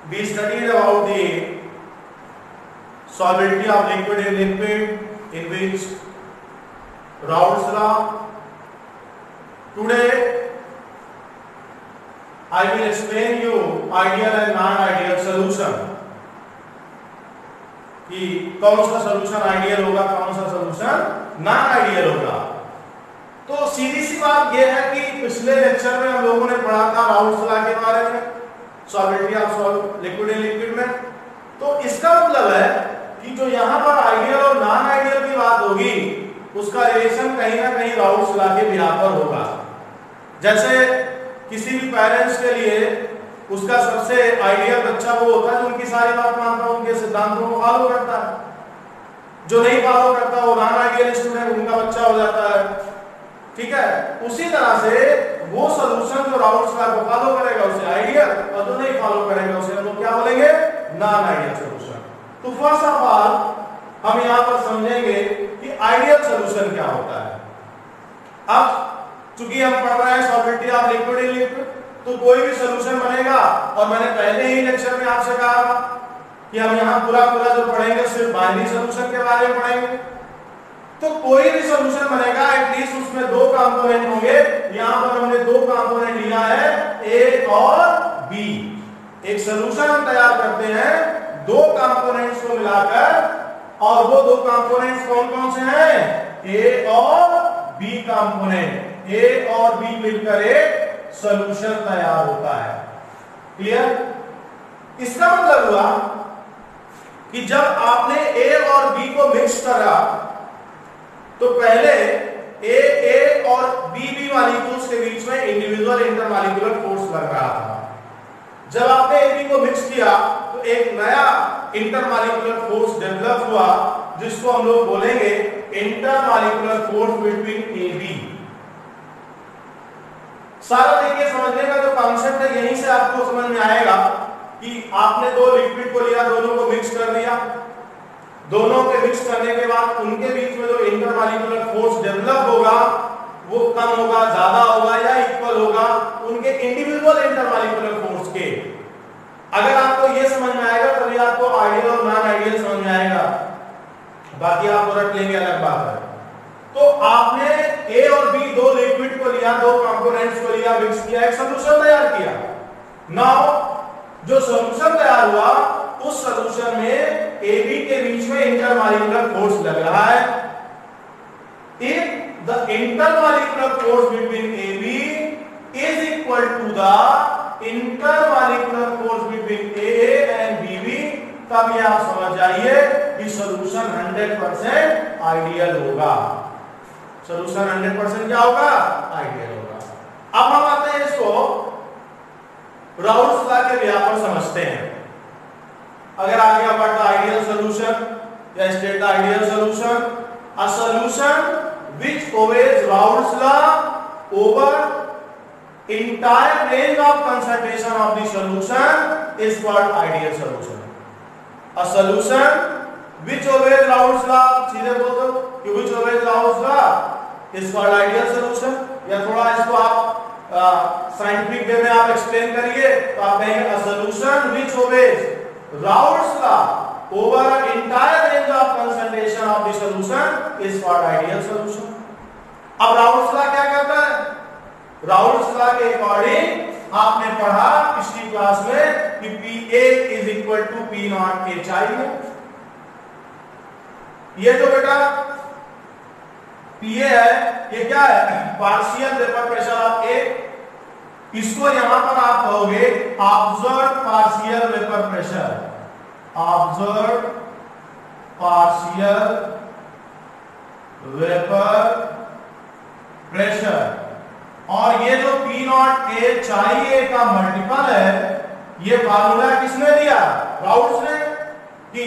we studied about the solubility of liquid in liquid, in which Raoult's law. Today I will explain you ideal and non-ideal solution, कि कौन सा solution ideal होगा, कौन सा solution non ideal होगा। तो सीधी सी बात यह है कि पिछले लेक्चर में हम लोगों ने पढ़ा था राउल्ट्स लॉ के बारे में, solubility of liquid in liquid में। तो इसका मतलब है कि जो यहाँ पर आइडियल और नॉन आइडियल की बात होगी उसका रिलेशन कहीं ना कहीं राउल्ट्स लॉ के बिना पर होगा। जैसे किसी भी पेरेंट्स के लिए उसका सबसे आइडियल बच्चा वो होता है जो उनकी सारी बात मानता है, उनके सिद्धांतों को फॉलो करता है। जो नहीं फॉलो करता वो नॉन आइडियल स्टूडेंट उनका बच्चा हो जाता है। ठीक है, उसी तरह से वो सॉल्यूशन जो राउल्ट्स लॉ को फॉलो करेगा उसे आइडियल, और जो नहीं फॉलो करेगा उसे हम लोग क्या बोलेंगे, नॉन आइडियल सॉल्यूशन। तो फर्स्ट ऑफ ऑल हम यहां पर समझेंगे कि आइडियल सॉल्यूशन क्या होता है। अब चूंकि हम पढ़ रहे हैं solubility of liquid in liquid, तो कोई भी सॉल्यूशन बनेगा, और मैंने पहले ही लेक्चर में आपसे कहा था कि हम यहाँ पूरा जो पढ़ेंगे सिर्फ बाइनरी सॉल्यूशन के बारे में पढ़ेंगे। तो कोई भी सॉल्यूशन बनेगा एटलीस्ट उसमें दो कंपोनेंट होंगे। यहाँ पर हमने दो कंपोनेंट लिया है, ए और बी। एक सॉल्यूशन हम तैयार करते हैं दो कंपोनेंट्स को मिलाकर, और वो दो कंपोनेंट्स कौन कौन से हैं, ए और बी कंपोनेंट। ए और बी मिलकर एक सॉल्यूशन तैयार होता है। क्लियर? इसका मतलब हुआ कि जब आपने ए और बी को मिक्स करा तो पहले ए और बी मॉलिक्यूल्स के बीच में इंडिविजुअल इंटरमॉलिक्यूलर फोर्स लग रहा था। जब आपने ए बी को मिक्स किया तो एक नया इंटरमॉलिक्यूलर फोर्स डेवलप हुआ जिसको हम लोग बोलेंगे intermolecular force between A B. सारा देखिए समझने का जो कॉन्सेप्ट है यहीं से आपको समझ में आएगा कि आपने दो लिक्विड को लिया, दोनों को मिक्स कर दिया, दोनों के मिक्स करने के बाद उनके बीच में जो इंटरमॉलिक्यूलर फोर्स डेवलप होगा वो कम होगा, ज्यादा होगा या इक्वल होगा उनके इंडिविजुअल इंटरमॉलिक्यूलर फोर्स के। अगर आपको ये समझ में आएगा तभी आपको आइडियल और नॉन आइडियल समझ में आएगा, बाकी आप रट लेंगे अलग बात है। तो आपने ए और बी दो लिक्विड को लिया, दो कंपोनेंट्स को लिया, मिक्स किया, एक सॉल्यूशन तैयार किया। नाउ जो सॉल्यूशन तैयार हुआ उस सॉल्यूशन में ए बी के बीच में इंटरमॉलिक्यूलर फोर्स लग रहा है। If the intermolecular force between A B is equal to the intermolecular force between A and B B, तब ये आप समझ जाइए कि सॉल्यूशन 100% आइडियल होगा। सॉल्यूशन 100% क्या होगा, आइडियल होगा। अब हम आते हैं इसको राउल्ट्स लॉ के व्याप पर समझते हैं। अगर आगे आप द आइडियल सॉल्यूशन या state the ideal solution, a solution which obeys Raoult's law over entire range of concentration of the solution is called ideal solution. A solution which obeys Raoult's law, सीधे बोल दो कि which obeys Raoult's law is called ideal solution। या थोड़ा इसको आप scientific way में आप एक्सप्लेन करिए तो आप कहेंगे a solution which obeys Raoult's law over an entire range of concentration of the solution is called ideal solution। अब Raoult's law क्या कहता है? राउल्ट्स लॉ के अकॉर्डिंग आपने पढ़ा पिछली क्लास में कि Pa is equal to P naught HI है। ये जो बेटा Pa है ये क्या है, partial vapour pressure of A। इसको यहां पर आप कहोगे observed partial vapour pressure, observed partial vapour pressure. और ये जो P नॉट HI का मल्टीपल है ये फार्मूला किसने दिया, राउल्ट्स ने, कि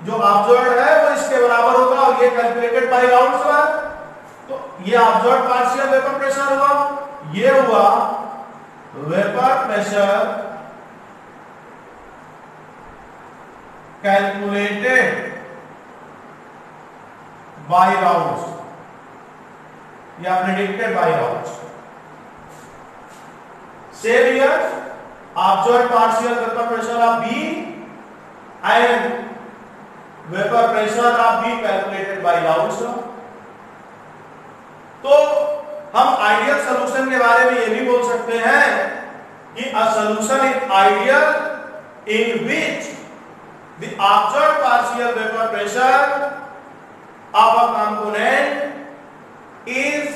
जो ऑब्जर्व्ड है वो इसके बराबर होगा और ये कैलकुलेटेड बाय राउल्ट्स लॉ। तो ये ऑब्जर्व्ड पार्शियल वेपर प्रेशर हुआ, ये हुआ vapour pressure calculated by Raoult's या predicted by Raoult's. Same here, observe partial vapour pressure of B and vapour pressure of B calculated by Raoult's law. तो हम ideal solution के बारे में ये भी बोल सकते हैं कि a solution is ideal in which the observed partial vapour pressure of a component is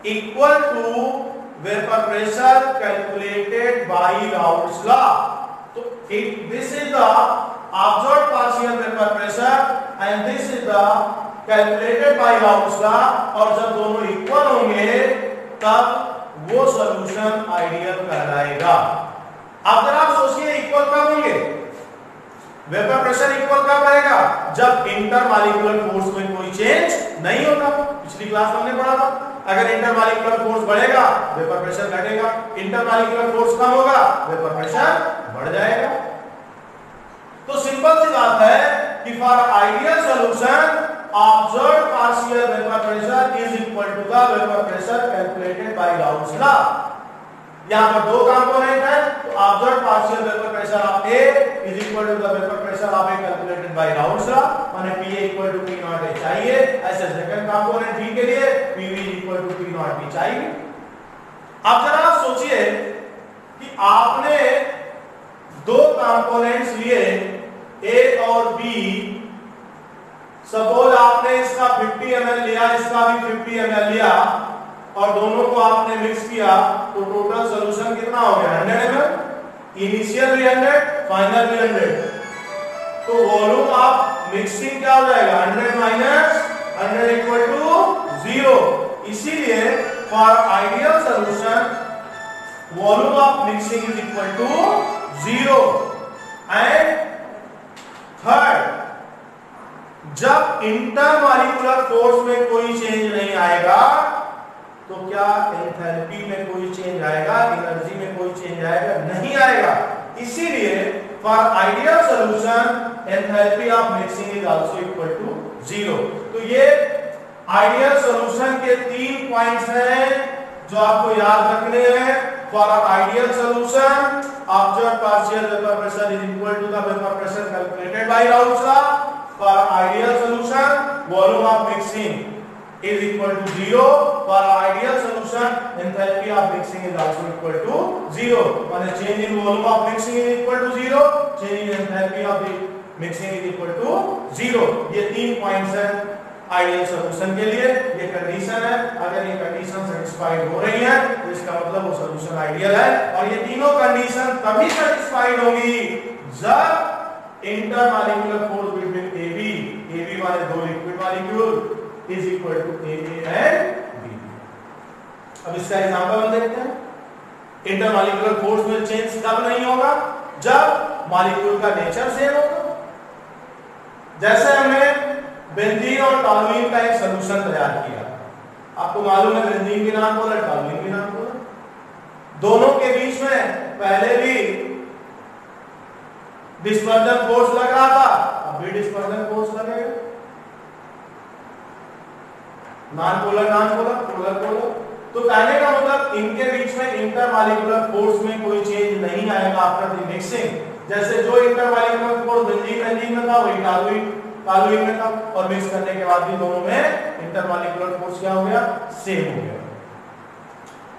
equal to vapor pressure calculated by Raoult's law. So this is the observed partial vapor pressure and this is the calculated by Raoult's law, और जब दोनों equal होंगे तब वो solution ideal कहलाएगा। अब जरा आप सोचिए इक्वल कब होंगे? वेपर प्रेशर इक्वल कब आएगा? जब इंटरमॉलिक्यूलर फोर्स में कोई चेंज नहीं होता। पिछली क्लास में हमने पढ़ा था अगर इंटरमॉलिक्यूलर फोर्स बढ़ेगा वेपर प्रेशर घटेगा, इंटरमॉलिक्यूलर फोर्स कम होगा वेपर प्रेशर बढ़ जाएगा। तो सिंपल सी बात है कि for ideal solution observed partial vapour pressure is equal to the vapour pressure calculated by Raoult's law. यहां पर दो कंपोनेंट है तो observed partial vapour pressure of A is equal to the vapour pressure of A calculated by Raoult's law, माने P equal to P not A चाहिए। ऐसे second component B के लिए P V equal to P not B चाहिए। अब जरा आप सोचिए कि आपने दो कंपोनेंट्स लिए ए और बी, सपोज आपने इसका 50 ml लिया, इसका भी 50 ml लिया और दोनों को आपने मिक्स किया तो टोटल सॉल्यूशन कितना हो गया? 100 ml, इनिशियल भी 100, फाइनल भी 100। तो वॉल्यूम ऑफ मिक्सिंग क्या हो जाएगा? 100 माइनस 100 इक्वल टू 0। इसीलिए for ideal solution volume of mixing is equal to 0। And third, जब इंटरमॉलिक्यूलर फोर्स में कोई चेंज नहीं आएगा तो क्या एंथैल्पी में कोई चेंज आएगा? एनर्जी में कोई चेंज आएगा? नहीं आएगा। इसीलिए for ideal solution enthalpy of mixing is also equal to 0। तो ये आइडियल सॉल्यूशन के 3 पॉइंट्स हैं जो आपको याद रखने हैं। For ideal solution observed partial vapour pressure is equal to the vapour pressure calculated by Raoult's law. For ideal solution volume of mixing is equal to 0. For ideal solution enthalpy of mixing is also equal to 0. When change in volume of mixing is equal to 0, change in enthalpy of the mixing is equal to 0. ये 3 points हैं ideal solution के लिए। ये condition है, अगर ये condition satisfied हो रही है तो इसका मतलब वो सॉल्यूशन आइडियल है। और ये तीनों कंडीशन तभी सेटिस्फाइड होगी जब इंटरमॉलिक्यूलर फोर्स बिटवीन AB वाले दो liquid molecule is equal to AA and B। अब इसका एग्जांपल हम देखते हैं। इंटरमॉलिक्यूलर फोर्स में चेंज कब नहीं होगा? जब मॉलिक्यूल का नेचर सेम होगा। जैसे हमने बेंजीन और टॉलुइन का एक सॉल्यूशन तैयार किया, आपको मालूम है बेंजीन भी नॉन पोलर, टॉलुइन भी नॉन पोलर। दोनों के बीच में पहले भी डिस्पर्जन फोर्स लग रहा था, अब भी डिस्पर्जन फोर्स लगेगा। Non polar polar polar. तो कहने का मतलब इनके बीच में इंटरमॉलिक्यूलर फोर्स में कोई चेंज नहीं आएगा आफ्टर द मिक्सिंग। जैसे जो इंटरमॉलिक्यूलर फोर्स बेंजीन में था वही टॉलुइन में था, और मिक्स करने के बाद भी दोनों में इंटरमॉलिक्यूलर फोर्स क्या हो गया? सेम हो गया।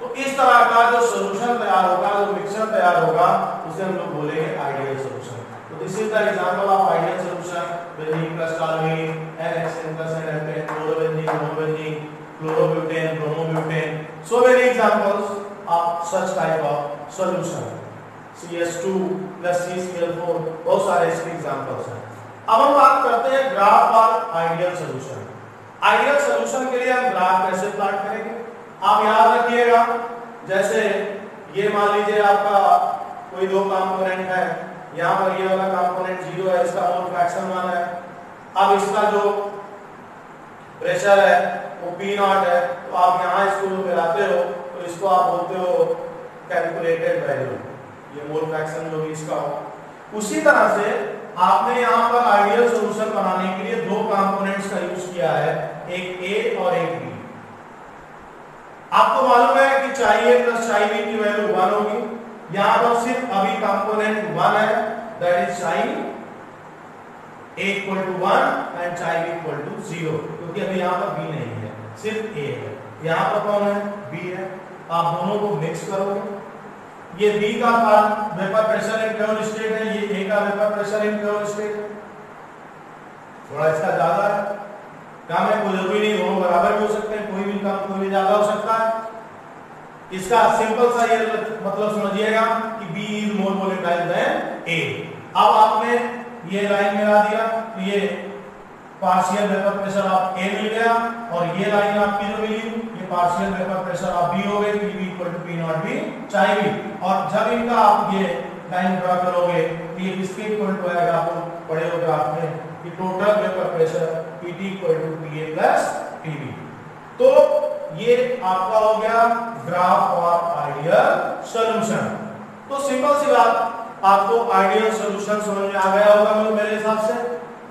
तो इस तरह का जो सॉल्यूशन तैयार होगा, जो मिक्सचर तैयार होगा, उसे हम लोग बोलेंगे आइडियल सॉल्यूशन। तो this is the example of ideal solution. Benzene plus toluene, NHN plus NH10, chlorobenzene, bromobenzene, chlorobutane, bromobutane, so many examples of such type of solution। CS2 plus CCl4, बहुत सारे इसके एग्जांपल्स हैं। अब हम बात करते हैं ग्राफ और आइडियल सॉल्यूशन। आइडियल सॉल्यूशन के लिए हम ग्राफ कैसे प्लॉट करेंगे? आप याद रखिएगा, जैसे ये मान लीजिए आपका कोई दो कंपोनेंट है, यहाँ पर ये वाला कंपोनेंट 0 है, इसका मोल फ्रैक्शन 1 है। अब इसका जो प्रेशर है वो P0 है, तो आप यहाँ इसको मिलाते हो तो इसको आप बोलते हो कैलकुलेटेड वैल्यू, ये मोल फ्रैक्शन जो भी इसका हो। उसी तरह से आपने यहाँ पर आइडियल सॉल्यूशन बनाने के लिए दो कंपोनेंट्स का यूज किया है, एक A और एक B। आपको मालूम है कि chi A plus chi B की वैल्यू 1 होगी। यहाँ पर सिर्फ अभी A equal to 1 and chi v equal to 0, क्योंकि अभी यहाँ पर B नहीं है, सिर्फ A है। यहाँ पर कौन है? B है। आप दोनों को मिक्स करोगे, ये B का vapour pressure in pure state है, ये A का vapour pressure in pure state है, थोड़ा इसका ज्यादा है, काम है, कोई जरूरी नहीं दोनों बराबर भी हो सकते हैं, कोई भी कम कोई भी ज्यादा हो सकता है। इसका सिंपल सा ये मतलब समझिएगा कि B is more volatile than A। अब आपने ये लाइन मिला दिया तो ये partial vapour pressure of A मिल गया, और ये लाइन आपकी जो मिली ये partial vapour pressure of B हो गई, PV equal to P not B chi V। और जब इनका आप ये लाइन ड्रा करोगे तो ये किसके इक्वल टू आएगा? आप पढ़े हो ग्राफ में कि total vapour pressure PT equal to PA plus PV। तो ये आपका हो गया ग्राफ ऑफ आइडियल सॉल्यूशन। तो सिंपल सी बात, आपको आइडियल सॉल्यूशन समझ में आ गया होगा मेरे हिसाब से।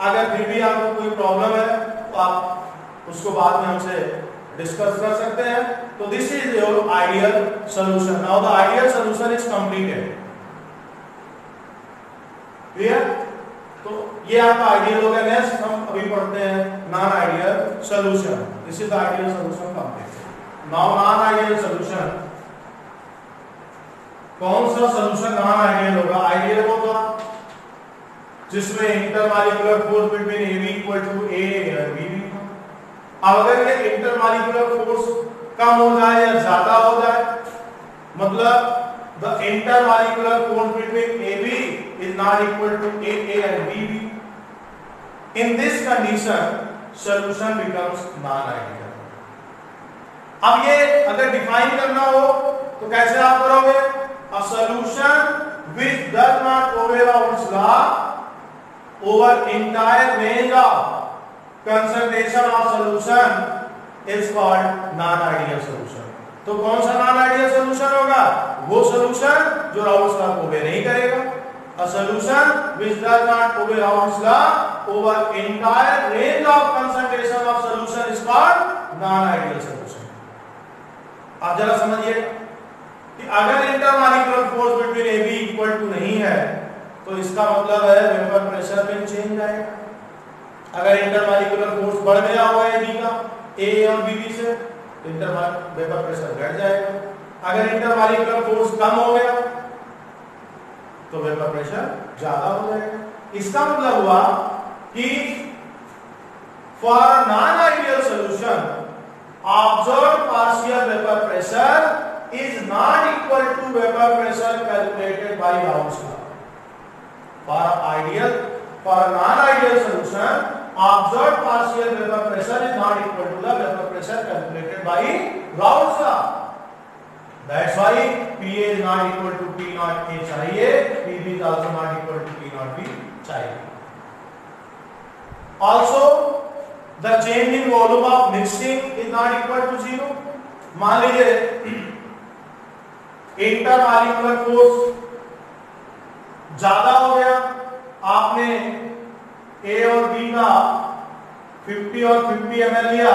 अगर फिर भी आपको कोई प्रॉब्लम है तो आप उसको बाद में हमसे डिस्कस कर सकते हैं। तो this is your ideal solution. Now the ideal solution is completed. Clear? तो ये आपका आइडियल हो गया। नेक्स्ट हम अभी पढ़ते हैं non ideal solution. This is the ideal solution complete. Now non ideal solution, कौन सा सॉल्यूशन नॉन आइडियल होगा? आइडियल होगा जिसमें intermolecular force between AB equal to A और BB। अब अगर ये इंटरमॉलिक्यूलर फोर्स कम हो जाए या ज्यादा हो जाए, मतलब the intermolecular force between AB is not equal to AA and BB, in this condition solution becomes non-ideal। अब ये अगर डिफाइन करना हो तो कैसे आप करोगे? A solution which does not obey Raoult's law over entire range of concentration of solution is called non-ideal solution। तो कौन सा नॉन आइडियल सॉल्यूशन होगा? वो सॉल्यूशन जो राउल्ट्स लॉ को ओबे नहीं करेगा। A solution which does not obey Raoult's law over entire range of concentration of solution is called non ideal solution. आप जरा समझिए कि अगर intermolecular force between AB equal to नहीं है तो इसका मतलब है वेपर प्रेशर में चेंज आएगा। अगर इंटरमॉलिक्यूलर फोर्स बढ़ गया हुआ है AB का A और BB से, वेपर प्रेशर घट जाएगा। अगर इंटरमॉलिक्यूलर फोर्स कम हो गया तो वेपर प्रेशर ज्यादा हो जाएगा। इसका मतलब हुआ कि for non ideal solution observed partial vapour pressure is not equal to vapour pressure calculated by Raoult's law. For non ideal solution observed partial vapor pressure is not equal to the vapor pressure calculated by Raoult's law. That's why PA is not equal to P naught A chi A, PB is also not equal to P naught B chi A. Also, the change in volume of mixing is not equal to 0. मान लीजिए intermolecular force ज्यादा हो गया, आपने A और B का 50 और 50 ml लिया।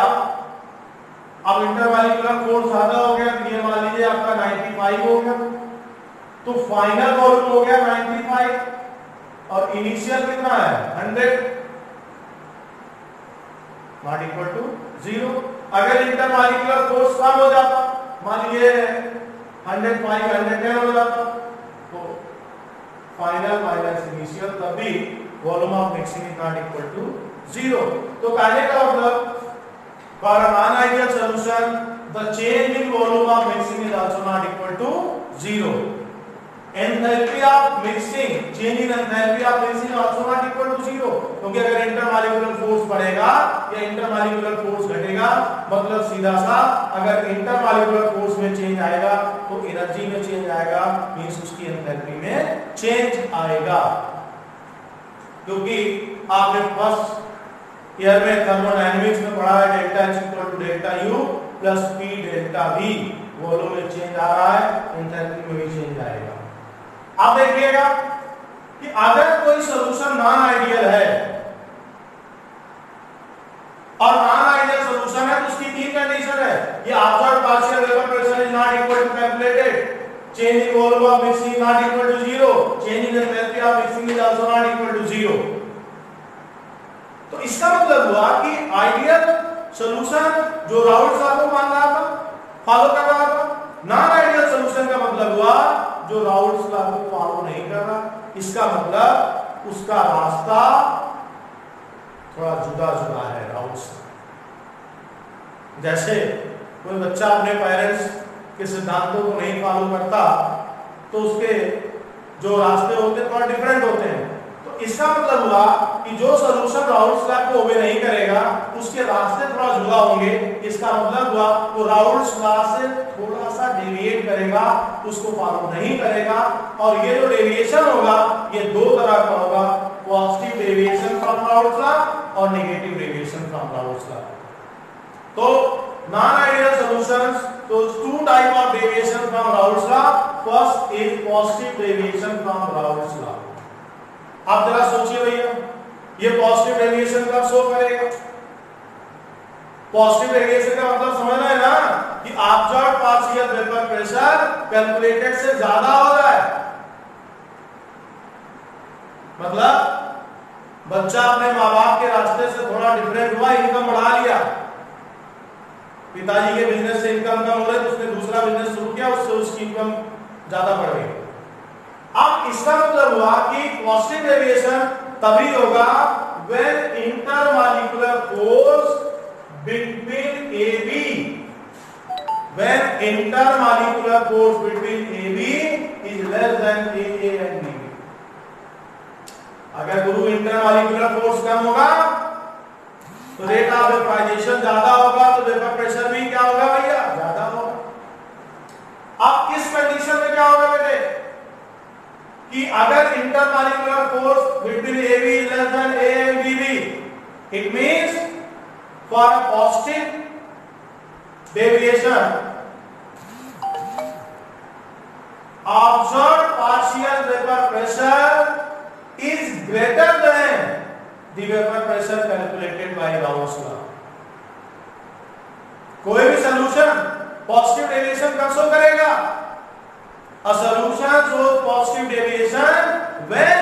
अब इंटरमॉलिक्यूलर फोर्स ज्यादा हो गया तो ये मान लीजिए आपका 95 हो गया, तो फाइनल वॉल्यूम हो गया 95 और इनिशियल कितना है 100, नॉट इक्वल टू 0। अगर इंटरमॉलिक्यूलर फोर्स कम हो जाता, मान लीजिए 105 110 हो जाता, तो फाइनल माइनस इनिशियल, तब भी volume of mixing is not equal to 0। तो कहने का मतलब for a non ideal solution the change in volume of mixing is also not equal to 0। Enthalpy of mixing, change in enthalpy of mixing also not equal to 0, क्योंकि अगर intermolecular force बढ़ेगा या intermolecular force घटेगा, मतलब सीधा सा अगर intermolecular force में चेंज आएगा तो एनर्जी में चेंज आएगा, मींस उसकी एंथैल्पी में चेंज आएगा। क्योंकि आपने फर्स्ट ईयर में थर्मोडायनेमिक्स में पढ़ा है delta H equal to delta U plus P delta V, volume में चेंज आ रहा है, एंथैल्पी में भी चेंज आएगा। आप देखिएगा कि अगर कोई सॉल्यूशन नॉन आइडियल है और नॉन आइडियल सॉल्यूशन है तो उसकी तीन कंडीशन है। ये observed partial vapour pressure is not equal to calculated, change in volume of mixing not equal to 0, change in enthalpy of mixing is also not equal to 0। इसका मतलब हुआ कि आइडियल सॉल्यूशन जो राउल्ट्स लॉ को मान रहा था, follow कर रहा था, नॉन आइडियल सॉल्यूशन का मतलब हुआ जो राउल्ट्स लॉ को फॉलो नहीं कर रहा। इसका मतलब उसका रास्ता थोड़ा जुदा जुदा है राउल्ट्स। जैसे कोई बच्चा अपने पेरेंट्स के सिद्धांतों को नहीं फॉलो करता तो उसके जो रास्ते होते हैं थोड़ा डिफरेंट होते हैं। तो इसका मतलब हुआ कि जो सॉल्यूशन राउल्ट्स लॉ को ओबे नहीं करेगा उसके रास्ते थोड़ा जुदा होंगे। इसका मतलब हुआ वो राउल्ट्स लॉ से थोड़ा सा डेविएट करेगा, उसको फॉलो नहीं करेगा। और ये जो डेविएशन होगा ये दो तरह का होगा, positive deviation from Raoult's law और negative deviation from Raoult's law. तो non-ideal solutions, so two type of deviation from Raoult's law. First is positive deviation from Raoult's law. आप जरा सोचिए भैया, ये पॉजिटिव डेविएशन कब शो करेगा? पॉजिटिव डेविएशन का मतलब समझना है ना कि observed partial vapour pressure calculated से ज्यादा हो रहा है। मतलब बच्चा अपने माँ बाप के रास्ते से थोड़ा डिफरेंट हुआ, इनकम बढ़ा लिया, पिताजी के बिजनेस से इनकम कम हो रही तो उसने दूसरा बिजनेस शुरू किया, उससे उसकी इनकम ज्यादा बढ़ गई। अब इसका मतलब हुआ कि पॉजिटिव डेविएशन तभी होगा when intermolecular force between AB when intermolecular force between AB is less than AA and BB। अगर गुरु इंटरमॉलिक्यूलर फोर्स कम होगा तो रेट ऑफ वेपराइजेशन ज्यादा होगा, तो वेपर प्रेशर भी क्या होगा भैया? ज्यादा होगा। अब इस कंडीशन में क्या होगा बेटे कि अगर intermolecular force between AB is less than A and BB, it means for a positive deviation observed partial vapor pressure is greater than the vapor pressure calculated by Raoult's law। कोई भी solution positive deviation कब show करेगा? A solution shows positive deviation when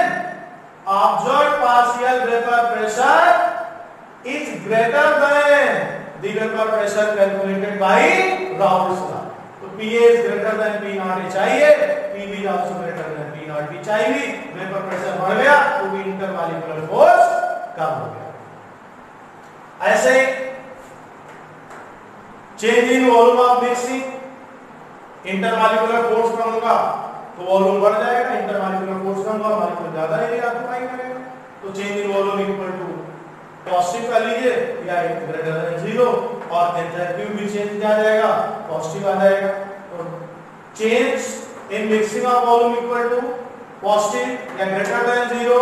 observed partial vapor pressure is greater than the vapor pressure calculated by Raoult's law। तो PA is greater than P naught HIA, PB is also greater than P naught B HIV। Vapour pressure बढ़ गया तो भी intermolecular force कम हो गया। ऐसे change in volume of mixing, intermolecular force कम होगा तो वॉल्यूम बढ़ जाएगा, इंटरमॉलिक्यूलर फोर्स कम होगा मॉलिक्यूल ज्यादा एरिया ऑक्यूपाई करेगा। तो change in volume equal to positive कर लीजिए या ग्रेटर देन 0 और एंथैल्पी भी चेंज आ जाएगा, पॉजिटिव आ जाएगा। तो change in mixing of volume equal to positive या greater than 0,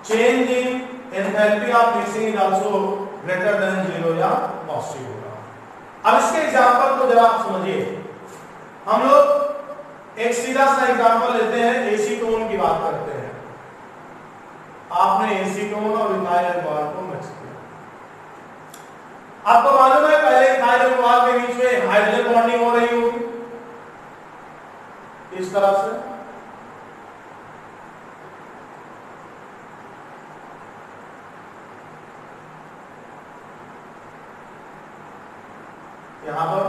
change in enthalpy of mixing is also greater than 0 या पॉजिटिव होगा। अब इसके एग्जांपल को जरा आप समझिए। हम लोग एक सीधा सा एग्जांपल लेते हैं, एसीटोन की बात करते हैं। आपने एसीटोन और इथाइल अल्कोहल को मिक्स किया। आपको मालूम है पहले इथाइल अल्कोहल के बीच में हाइड्रोजन बॉन्डिंग हो रही होगी इस तरह से, यहां पर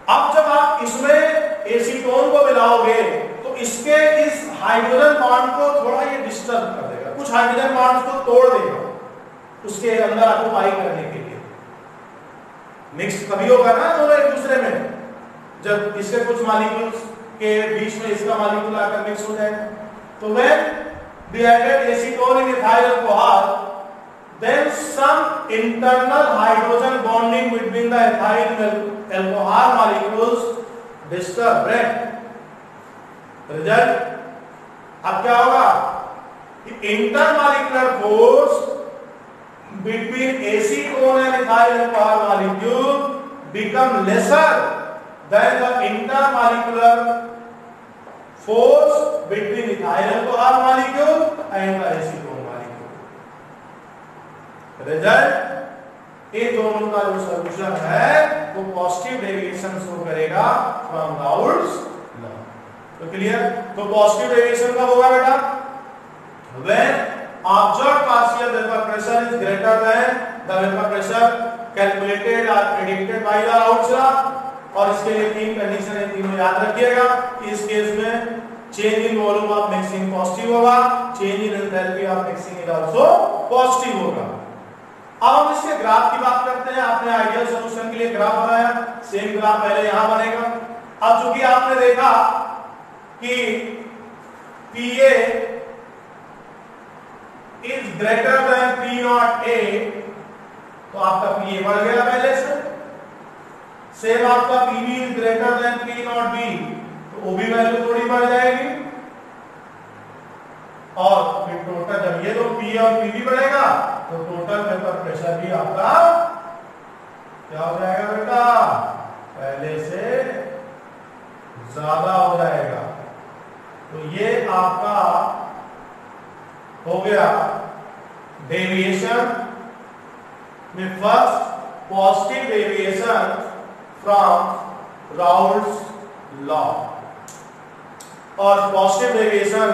अब जब आप इसमें एसीटोन को मिलाओगे तो इसके इस हाइड्रोजन बॉन्ड को थोड़ा ये डिस्टर्ब कर देगा, कुछ हाइड्रोजन बॉन्ड को तोड़ देगा उसके अंदर ऑक्यूपाई करने के लिए। मिक्स तभी होगा ना दोनों एक दूसरे में, जब इसके कुछ मॉलिक्यूल्स के बीच में इसका मॉलिक्यूल आकर मिक्स हो जाएगा। तो when we added acetone in ethyl alcohol, then some internal hydrogen bonding between the ethyl alcohol molecules disturbed, right? Result अब क्या होगा कि intermolecular force between acetone and ethyl alcohol molecule become lesser than the intermolecular force between ethyl alcohol molecule and the acetone molecule। Result in दोनों का जो solution है वो positive deviation show करेगा फ्रॉम राउल्ट्स लॉ। तो clear. तो positive deviation कब होगा बेटा? When observed partial vapour pressure is greater than the vapour pressure calculated और predicted by the Raoult's law. और इसके लिए तीन कंडीशन है, तीनों याद रखिएगा। इस केस में change in volume of mixing positive होगा, change in enthalpy of mixing is also positive होगा। अब हम इसके ग्राफ की बात करते हैं। आपने आइडियल सॉल्यूशन के लिए ग्राफ बनाया, सेम ग्राफ पहले यहां बनेगा। अब चूंकि आपने देखा कि PA is greater then P not A, तो आपका PA बढ़ गया पहले से। सेम आपका PB is greater then P not B, तो OB वैल्यू थोड़ी बढ़ जाएगी। और फिर टोटल जब ये दो P और PB बढ़ेगा तो टोटल वेपर प्रेशर भी आपका क्या हो जाएगा बेटा? पहले से ज्यादा हो जाएगा। तो ये आपका हो गया डेविएशन में first positive deviation from Raoult's law. और पॉजिटिव डेविएशन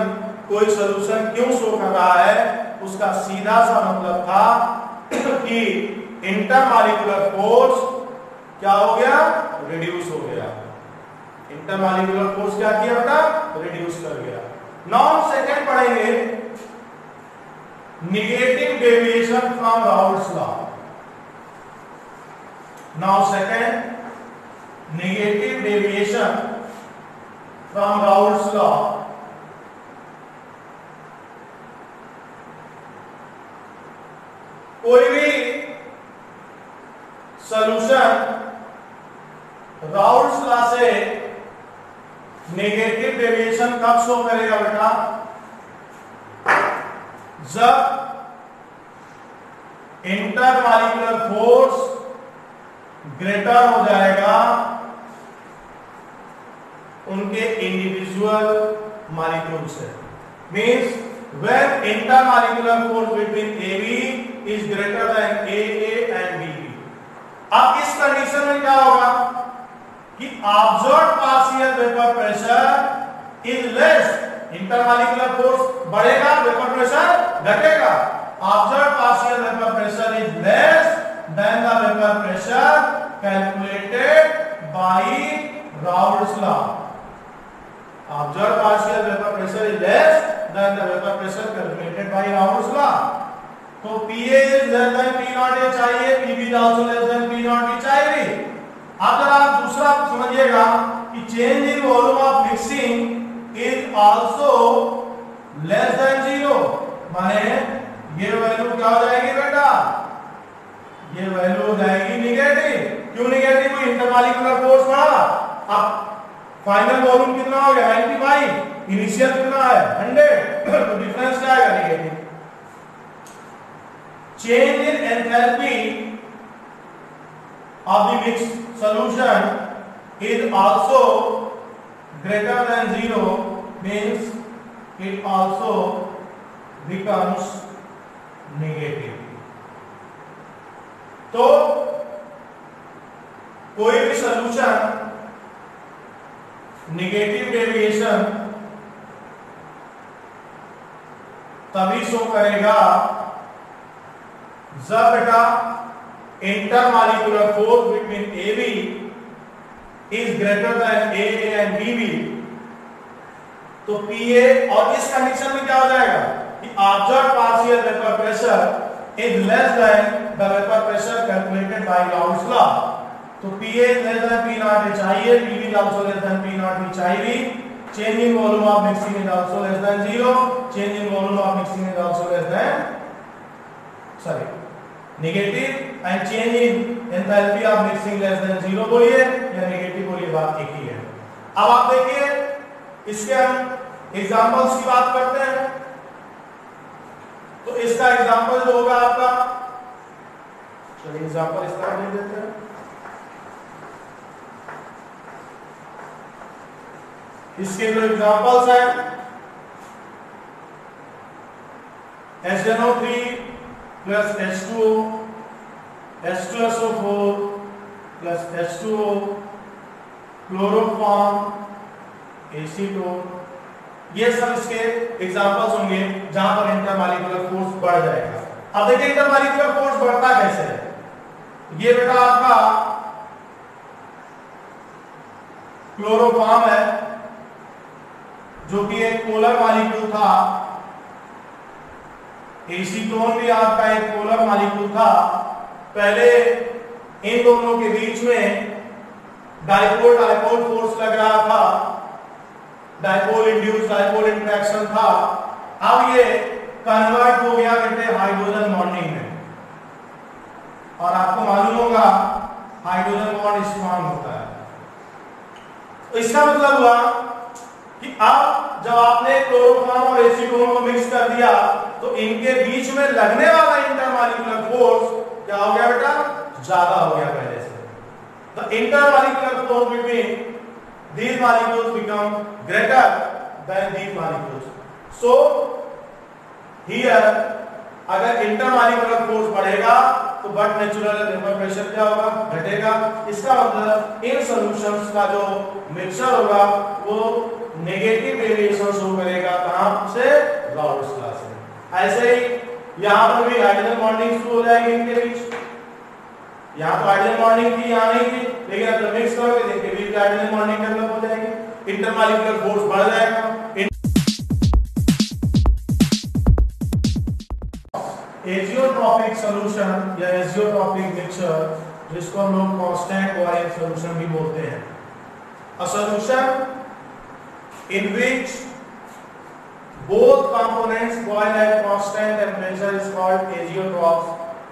कोई सॉल्यूशन क्यों शो कर रहा है, उसका सीधा सा मतलब था कि इंटरमॉलिक्यूलर फोर्स क्या हो गया? रिड्यूस हो गया। इंटरमॉलिक्यूलर फोर्स क्या किया बेटा? रिड्यूस कर गया। नाउ सेकंड पढ़ेंगे negative deviation from Raoult's law. Now second negative deviation from Raoult's law. कोई भी सॉल्यूशन राउल्ट्स लॉ से नेगेटिव डेविएशन कब शो करेगा बेटा? जब इंटरमॉलिक्यूलर फोर्स ग्रेटर हो जाएगा उनके इंडिविजुअल मॉलिक्यूल से। Means when intermolecular force between AB is greater than AA and BB। अब इस कंडीशन में क्या होगा कि observed partial vapour pressure is less. Intermolecular force बढ़ेगा, वेपर प्रेशर घटेगा। Observed partial vapour pressure is less than the vapour pressure calculated by Raoult's law. Observed partial vapour pressure is less than the vapor pressure calculated by Raoult's law। तो PA is less than P naught A चाहिए, PB is also less than P naught B चाहिए। अगर आप दूसरा समझिएगा कि change in volume of mixing is also less than 0, माने ये वैल्यू क्या हो जाएगी बेटा? ये वैल्यू हो जाएगी निगेटिव। क्यों निगेटिव? इंटरमॉलिक्यूलर फोर्स बढ़ा। अब फाइनल वॉल्यूम कितना हो गया? 95। इनिशियल कितना है? 100। तो डिफरेंस क्या आएगा? Negative. Change in enthalpy of the mixed solution is also greater than 0, means it also becomes negative. तो कोई भी सॉल्यूशन नेगेटिव डेविएशन तभी शो करेगा जब बेटा intermolecular force between AB is greater then AA and BB। तो PA, और इस कंडीशन में क्या हो जाएगा कि observed partial vapour pressure is less than the vapour pressure calculated by Raoult's law. तो PA is less than P naught A चाहिए, PB is also less than P naught B चाहिए। Change in volume of mixing is also less than 0, change in volume of mixing is also less than negative, and change in enthalpy of mixing less than 0 बोलिए या negative बोलिए, बात एक ही है। अब आप देखिए इसके हम एग्जांपल्स की बात करते हैं। तो इसका एग्जांपल जो होगा आपका, चलिए एग्जांपल इस तरह दे देते हैं। इसके जो एग्जांपल्स हैं, SnO3 plus H2O, H2SO4 plus H2O, chloroform, acetone, ये सब इसके एग्जांपल्स होंगे जहां पर इंटरमॉलिक्यूलर फोर्स बढ़ जाएगा। अब देखिए इंटरमॉलिक्यूलर फोर्स बढ़ता कैसे है। ये बेटा आपका क्लोरोफॉर्म है जो कि एक पोलर मॉलिक्यूल था, एसीटोन भी आपका एक पोलर मॉलिक्यूल था। पहले इन दोनों के बीच में डाइपोल डाइपोल फोर्स लग रहा था, डाइपोल इंड्यूस्ड डाइपोल इंटरेक्शन था। अब ये कन्वर्ट हो गया बेटे हाइड्रोजन बॉन्डिंग में, और आपको मालूम होगा हाइड्रोजन बॉन्ड स्ट्रांग होता है। तो इसका मतलब हुआ कि अब जब आपने क्लोरोफॉर्म और एसीटोन को मिक्स कर दिया तो इनके बीच में लगने वाला इंटरमॉलिक्यूलर फोर्स क्या हो गया बेटा, ज्यादा हो गया पहले से। The intermolecular force between these molecules become greater than these molecules. So here अगर इंटरमॉलिक्यूलर फोर्स बढ़ेगा तो बट नेचुरल वेपर प्रेशर क्या होगा, घटेगा। इसका मतलब इन सॉल्यूशंस का जो मिक्सचर होगा वो नेगेटिव वेरिएशन शो करेगा, कहां से, राउल्ट्स लॉ से। ऐसे ही यहां पर भी हाइड्रोजन बॉन्डिंग शुरू हो जाएगी इनके बीच। यहाँ तो हाइड्रोजन बॉन्डिंग थी, यहाँ नहीं थी, लेकिन अब जब मिक्स करोगे देखिए बीच हाइड्रोजन बॉन्डिंग डेवलप हो जाएगी, इंटरमॉलिक्यूलर फोर्स बढ़ जाएगा। एजियोट्रॉपिक सॉल्यूशन या एजियोट्रॉपिक मिक्सचर, जिसको हम लोग कांस्टेंट बॉइलिंग सॉल्यूशन भी बोलते हैं। A solution in which both components boil at constant temperature is called azeotropes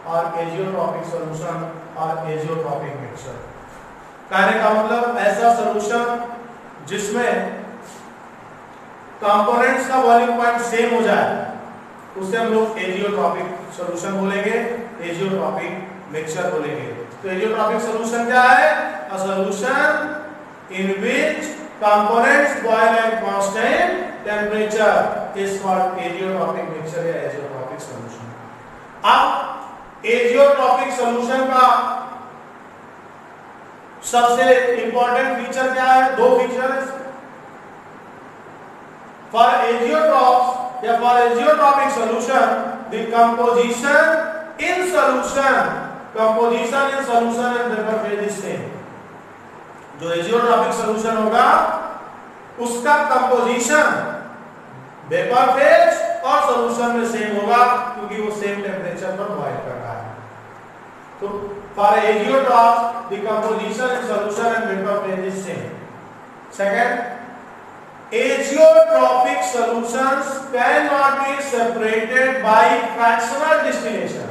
और एजियोट्रॉपिक सॉल्यूशन और एजियोट्रॉपिक मिक्सचर। कहने का मतलब ऐसा सॉल्यूशन जिसमें कंपोनेंट्स का बॉइलिंग पॉइंट सेम हो जाए उसे हम लोग एजियोट्रॉपिक सॉल्यूशन बोलेंगे, एजियोट्रॉपिक मिक्सचर बोलेंगे। तो एजियोट्रॉपिक सॉल्यूशन क्या है, a solution in which components boil at constant temperature is called azeotropic mixture या एजियोट्रॉपिक सॉल्यूशन। अब एजियोट्रॉपिक सॉल्यूशन का सबसे इंपॉर्टेंट फीचर क्या है, दो फीचर है। फॉर एजियोट्रॉप्स या for azeotropic solution the composition in solution and vapour phase is same. जो एजियोट्रॉपिक सॉल्यूशन होगा उसका कंपोजिशन वेपर फेज और सॉल्यूशन में सेम होगा क्योंकि वो सेम टेंपरेचर पर बॉयल कर रहा है। तो for azeotropes the composition in solution and vapour phase is same. Second, azeotropic solutions can not be separated by fractional distillation.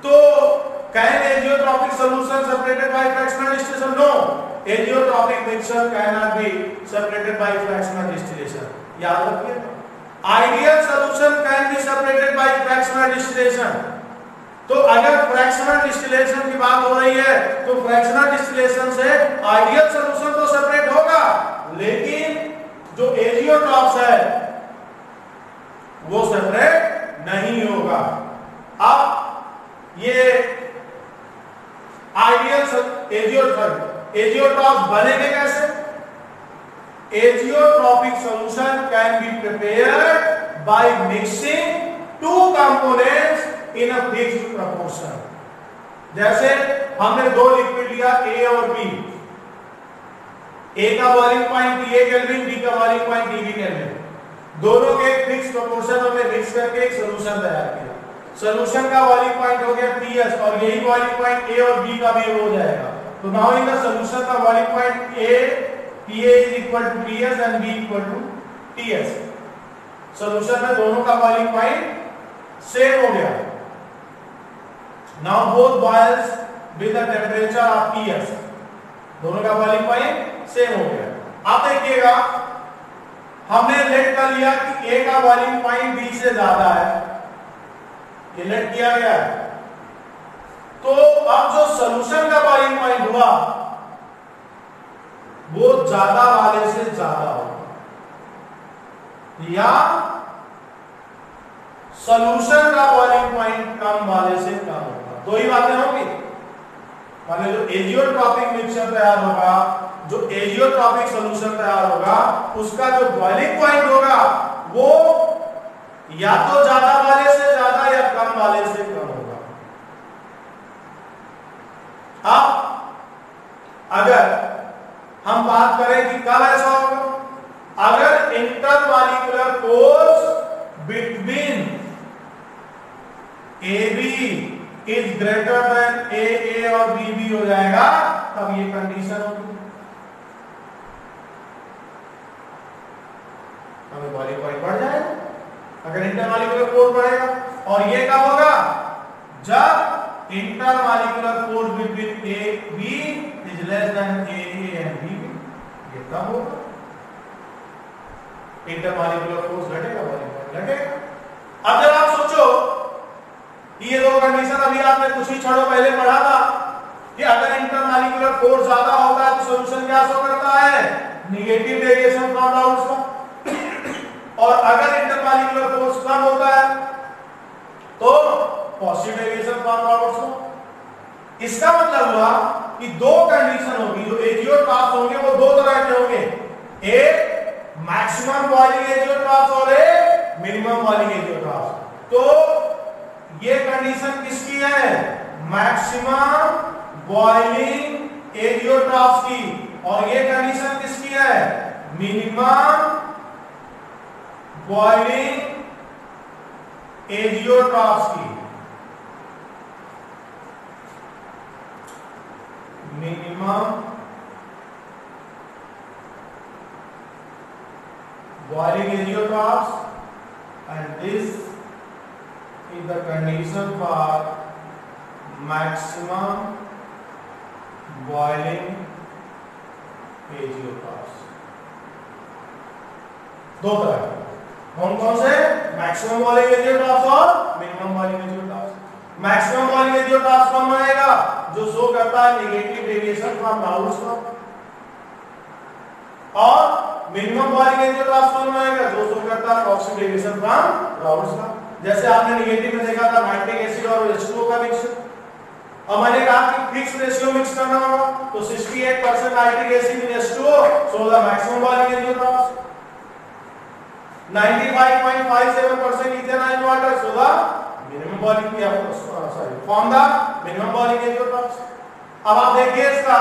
तो can azeotropic solution separated by fractional distillation? No, azeotropic mixture can not be separated by fractional distillation. याद रखिए, ideal solution can be separated by fractional distillation. तो अगर fractional distillation की बात हो रही है तो फ्रैक्शनल डिस्टिलेशन से आइडियल सॉल्यूशन तो सेपरेट होगा, लेकिन जो एजियोट्रॉप्स है वो सेपरेट नहीं होगा। अब ये आइडियल एजियोट्रॉप्स बनेंगे कैसे? Azeotropic solution can be prepared by mixing two components in a fixed proportion. जैसे हमने दो लिक्विड लिया ए और बी, ए का boiling point TA kelvin, B का बॉइलिंग पॉइंट DB केल्विन, दोनों के एक फिक्स प्रोपोर्शन में मिक्स करके एक सॉल्यूशन तैयार किया। सॉल्यूशन का बॉइलिंग पॉइंट हो गया TS और यही बॉइलिंग पॉइंट A और B का भी हो जाएगा। तो नाउ इन द सॉल्यूशन का boiling point A TA is equal to TS and B equal to TS। Solution में दोनों का बॉइलिंग पॉइंट सेम हो गया। Now both boils with the temperature of TS, दोनों का बॉइलिंग पॉइंट सेम हो गया। अब देखिएगा, हमने लेट कर लिया कि A का बॉइलिंग पॉइंट B से ज्यादा है, ये लेट किया गया है। तो अब जो सॉल्यूशन का बॉइलिंग पॉइंट हुआ वो ज्यादा वाले से ज्यादा होगा या सॉल्यूशन का बॉइलिंग पॉइंट कम वाले से कम होगा। दो ही बातें होंगी। माने जो एजियोट्रॉपिक मिक्सचर तैयार होगा, जो एजियोट्रॉपिक सॉल्यूशन तैयार होगा, उसका जो बॉइलिंग पॉइंट होगा वो या तो ज्यादा वाले से ज्यादा या कम वाले से कम होगा। अब अगर हम बात करें कि कब ऐसा होगा, अगर intermolecular force between AB is greater then AA और BB हो जाएगा, तब ये कंडीशन होगी, हमें बॉइलिंग पॉइंट बढ़ जाएगा अगर इंटरमॉलिक्यूलर फोर्स बढ़ेगा। और ये कब होगा, जब intermolecular force between AB is less than AA and BB, ये तब होगा। इंटरमॉलिक्यूलर फोर्स घटेगा, बॉइलिंग पॉइंट घटेगा। अब जब आप सोचो ये दो कंडीशन अभी आपने कुछ ही क्षणों पहले पढ़ा था कि अगर इंटरमॉलिक्यूलर फोर्स ज्यादा होता है तो सॉल्यूशन क्या शो करता है, नेगेटिव डेविएशन फ्रॉम आउट्स का, और अगर इंटरमॉलिक्यूलर फोर्स कम होता है तो पॉजिटिव डेविएशन फ्रॉम आउट्स का। इसका मतलब हुआ कि दो कंडीशन होगी, जो एजियोट्रॉप्स होंगे वो दो तरह के होंगे, एक मैक्सिमम बॉइलिंग एजियोट्रॉप्स और एक मिनिमम बॉइलिंग एजियोट्रॉप्स। तो ये कंडीशन किसकी है, मैक्सिमम बॉइलिंग एजियोट्रॉप्स की, और ये कंडीशन किसकी है, मिनिमम बॉइलिंग एजियोट्रॉप्स की। Minimum boiling azeotropes, and this is the condition for maximum boiling azeotropes. दो तरह कौन कौन से, मैक्सिमम बॉइलिंग एजियोट्रॉप्स और minimum boiling azeotropes. Maximum boiling azeotropes कौन बनेगा, जो शो करता है negative deviation from Raoult's law, और मिनिमम बॉइलिंग एजियोट्रॉप्स कौन बनेगा, जो शो करता है positive deviation from Raoult's law. जैसे आपने नेगेटिव में देखा था नाइट्रिक एसिड और H2O का मिक्सचर, और मैंने कहा कि फिक्स रेशियो मिक्स करना होगा, तो 68% nitric acid in H2O, so the maximum boiling azeotropes, 95.57% ethanol in water, so the minimum boiling form the minimum boiling azeotropes. अब आप देखिए इसका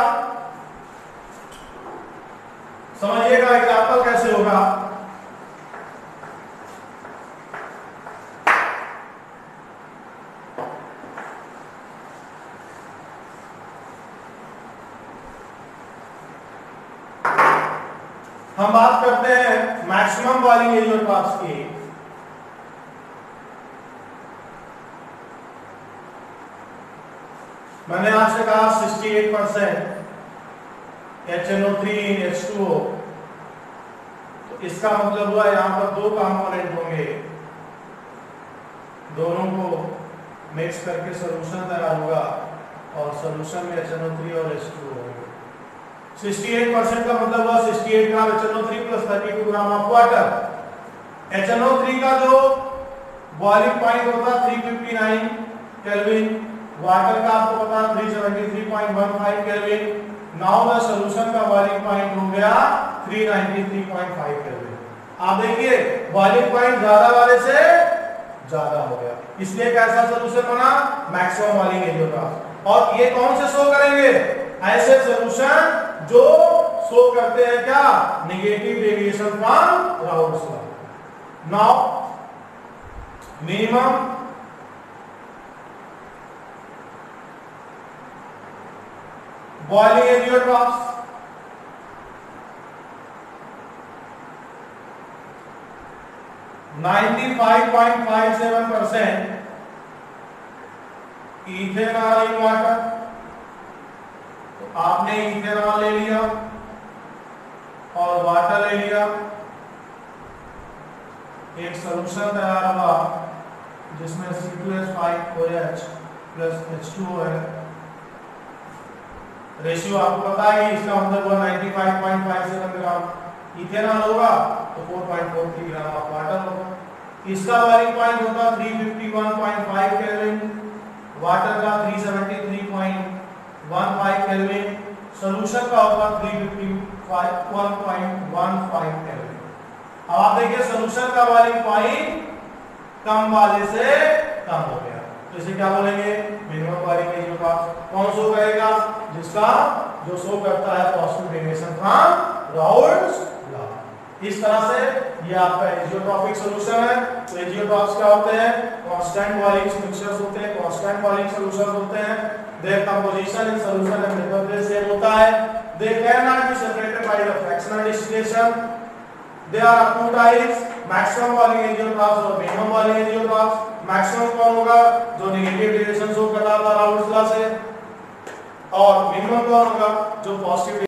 समझिएगा एग्जांपल कैसे होगा। हम बात करते हैं मैक्सिमम बॉइलिंग एजियोट्रॉप्स की। मैंने आपसे कहा 68% HNO3 in H2O, तो इसका मतलब हुआ यहां पर दो कंपोनेंट होंगे, दोनों को मिक्स करके सॉल्यूशन तैयार होगा, और सॉल्यूशन में HNO3 और H2O होंगे। 68% का मतलब हुआ 68 ग्राम HNO3 plus 32 gram of water. HNO3 का जो बॉइलिंग पॉइंट होता है 359 केल्विन, वाटर का आपको पता है 373.15 केल्विन। नाउ द सॉल्यूशन का बॉइलिंग पॉइंट हो गया 393.5 केल्विन। आप देखिए बॉइलिंग पॉइंट ज्यादा वाले से ज्यादा हो गया, इसलिए कैसा सॉल्यूशन बना, मैक्सिमम बॉइलिंग एजियोट्रॉप्स। और ये कौन से शो करेंगे, ऐसे सॉल्यूशन जो शो करते हैं क्या, negative deviation from Raoult's law. Now minimum boiling azeotropes, (95.57% ethanol in water. तो आपने इथेनॉल ले लिया और वाटर ले लिया, एक सॉल्यूशन तैयार हुआ जिसमें C2H5OH प्लस H2O है। रेशियो आपको पता है कि इसका मतलब हुआ 95.57 ग्राम इथेनॉल होगा तो 4.43 ग्राम ऑफ वाटर होगा। इसका बॉइलिंग पॉइंट होगा 351.5 केल्विन, वाटर का 373.15 1.15 केल्विन, सॉल्यूशन का होगा 1.15 केल्विन। अब आप देखिए सॉल्यूशन का बॉइलिंग पॉइंट कम वाले से कम हो गया, तो इसे क्या बोलेंगे, मिनिमम बॉइलिंग एज होगा। कौन शो करेगा, जिसका जो शो करता है positive deviation from Raoult's law. इस तरह से ये आपका एजियोट्रॉपिक सॉल्यूशन है। तो एजियोट्रॉप्स क्या होते हैं, कांस्टेंट बॉइलिंग मिक्सचर्स होते हैं, कांस्टेंट बॉइलिंग सॉल्यूशंस होते हैं। Their composition in solution and method same होता है। They can not be separated by the fractional distillation. There are two types, maximum boiling azeotropes और minimum boiling एजियोट्रॉप्स। मैक्सिमम कौन होगा, जो नेगेटिव डेविएशन शो कर रहा था राउल्ट्स लॉ से, और मिनिमम कौन होगा, जो पॉजिटिव